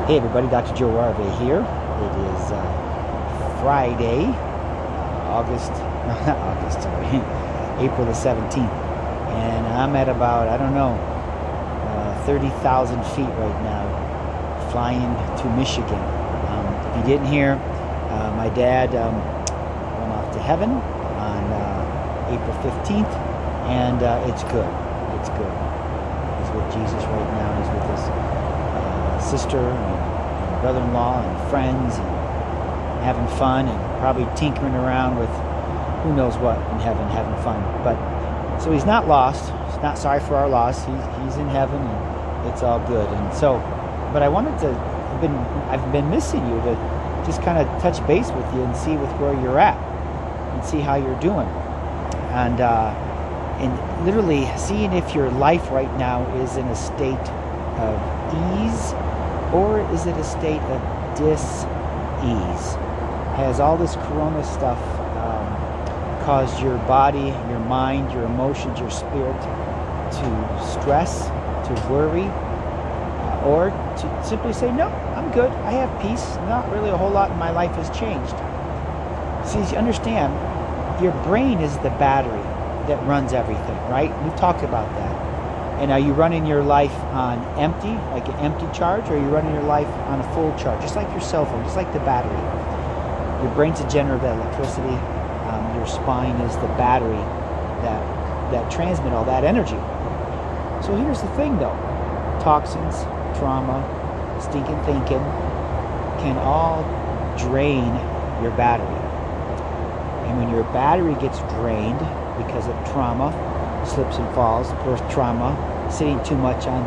Hey everybody, Dr. Joe Arve here. It is Friday, August, no, not August, sorry, April the 17th. And I'm at about, 30,000 feet right now, flying to Michigan. If you didn't hear, my dad went off to heaven on April 15th, and it's good. It's good. He's with Jesus right now. He's with his sister and brother-in-law and friends, and having fun, and probably tinkering around with who knows what in heaven, having fun. But so he's not lost. He's not sorry for our loss. He's in heaven, and it's all good. And so, but I wanted to. I've been missing you to just kind of touch base with you and see with where you're at and see how you're doing, and literally seeing if your life right now is in a state of ease, or is it a state of dis-ease? Has all this corona stuff caused your body, your mind, your emotions, your spirit to stress, to worry, or to simply say, no, I'm good, I have peace, not really a whole lot in my life has changed? See, as you understand, your brain is the battery that runs everything, right? We've talked about that. And are you running your life on empty, like an empty charge, or are you running your life on a full charge, just like your cell phone, just like the battery? Your brain's a generator of electricity. Your spine is the battery that transmit all that energy. So here's the thing, though: toxins, trauma, stinking thinking can all drain your battery. And when your battery gets drained because of trauma, slips and falls, birth trauma, sitting too much on,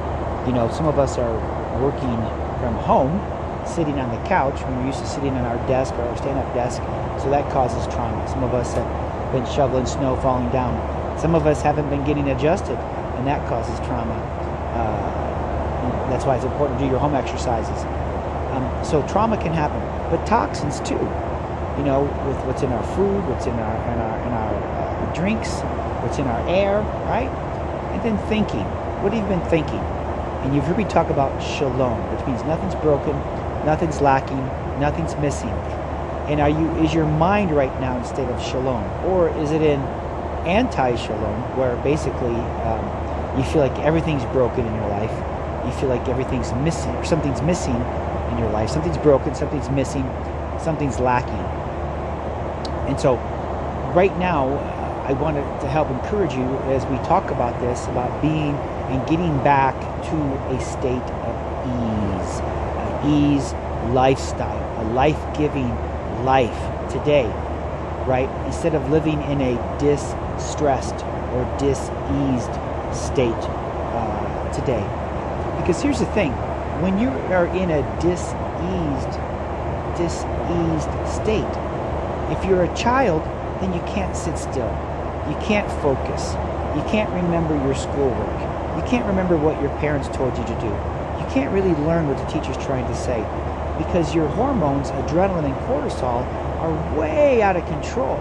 some of us are working from home, sitting on the couch when we're used to sitting on our desk or our stand-up desk, so that causes trauma. Some of us have been shoveling snow, falling down. Some of us haven't been getting adjusted, and that causes trauma. That's why it's important to do your home exercises. So trauma can happen, but toxins too. With what's in our food, what's in our drinks, what's in our air, right? And then thinking. What have you been thinking? And you've heard me talk about shalom, which means nothing's broken, nothing's lacking, nothing's missing. And is your mind right now in a state of shalom, or is it in anti-shalom, where basically you feel like everything's broken in your life, you feel like everything's missing, or something's missing in your life, something's broken, something's missing, something's lacking. And so right now, I wanted to help encourage you as we talk about this, about being and getting back to a state of ease, an ease lifestyle, a life-giving life today, right? Instead of living in a distressed or diseased state today. Because here's the thing: when you are in a diseased state, if you're a child, then you can't sit still. You can't focus. You can't remember your schoolwork. You can't remember what your parents told you to do. You can't really learn what the teacher's trying to say, because your hormones, adrenaline and cortisol, are way out of control.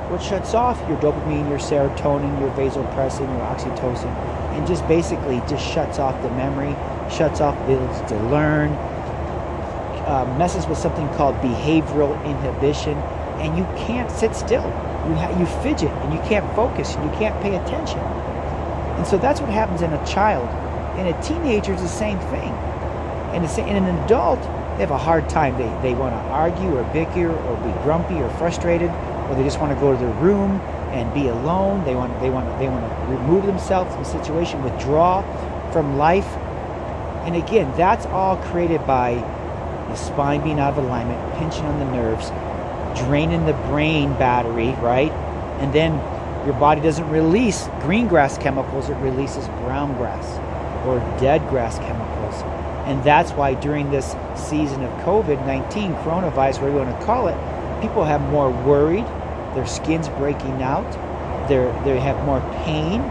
What shuts off your dopamine, your serotonin, your vasopressin, your oxytocin, and just basically just shuts off the memory, shuts off the ability to learn, messes with something called behavioral inhibition, and you can't sit still. You fidget, and you can't focus, and you can't pay attention. And so that's what happens in a child. In a teenager, it's the same thing. And in an adult, they have a hard time. They want to argue or bicker or be grumpy or frustrated, or they just want to go to their room and be alone. They want to remove themselves from the situation, withdraw from life. And again, that's all created by the spine being out of alignment, pinching on the nerves, draining the brain battery, right? And then your body doesn't release green grass chemicals, it releases brown grass or dead grass chemicals. And that's why during this season of COVID-19, coronavirus, whatever you want to call it, people have more worried, their skin's breaking out, they have more pain,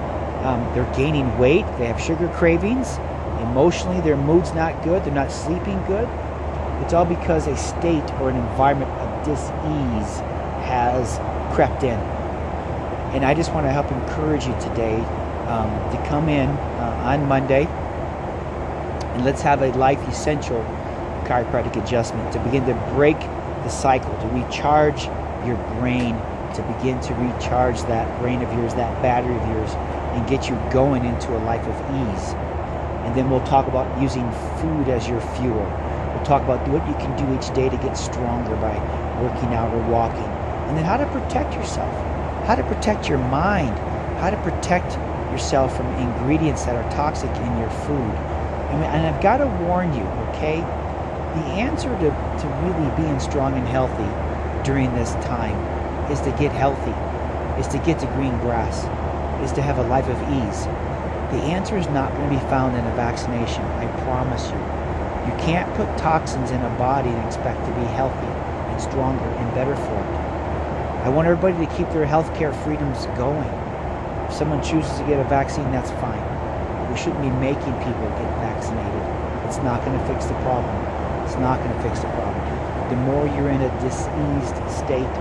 they're gaining weight, they have sugar cravings, emotionally their mood's not good, they're not sleeping good. It's all because a state or an environment of dis-ease has crept in. And I just want to help encourage you today to come in on Monday, and let's have a life essential chiropractic adjustment to begin to break the cycle, to recharge your brain, to begin to recharge that brain of yours, that battery of yours, and get you going into a life of ease. And then we'll talk about using food as your fuel. We'll talk about what you can do each day to get stronger by working out or walking. And then how to protect yourself, how to protect your mind, how to protect yourself from ingredients that are toxic in your food. And I've got to warn you, okay? The answer to really being strong and healthy during this time is to get healthy, is to get to green grass, is to have a life of ease. The answer is not going to be found in a vaccination, I promise you. You can't put toxins in a body and expect to be healthy and stronger and better for it. I want everybody to keep their healthcare freedoms going. If someone chooses to get a vaccine, that's fine. We shouldn't be making people get vaccinated. It's not going to fix the problem. It's not going to fix the problem. The more you're in a diseased state,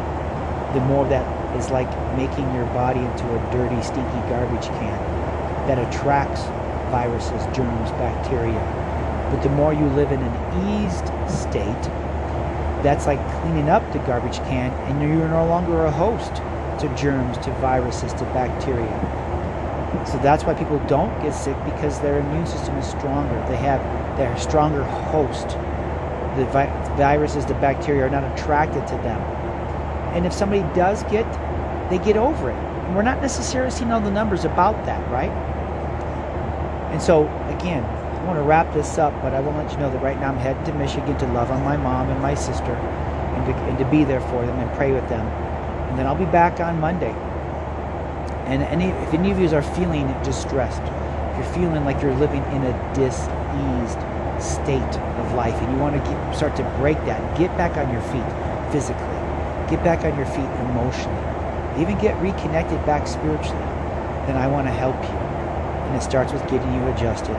the more that is like making your body into a dirty, stinky garbage can that attracts viruses, germs, bacteria. But the more you live in an eased state, that's like cleaning up the garbage can, and you're no longer a host to germs, to viruses, to bacteria. So that's why people don't get sick, because their immune system is stronger. They're a stronger host. The viruses, the bacteria are not attracted to them. And if somebody does they get over it. And we're not necessarily seeing all the numbers about that, right? And so, again, I want to wrap this up, but I want to let you know that right now I'm heading to Michigan to love on my mom and my sister and to be there for them and pray with them. And then I'll be back on Monday. And if any of you are feeling distressed, if you're feeling like you're living in a diseased state of life and you want to start to break that, get back on your feet physically, get back on your feet emotionally, even get reconnected back spiritually, then I want to help you. And it starts with getting you adjusted.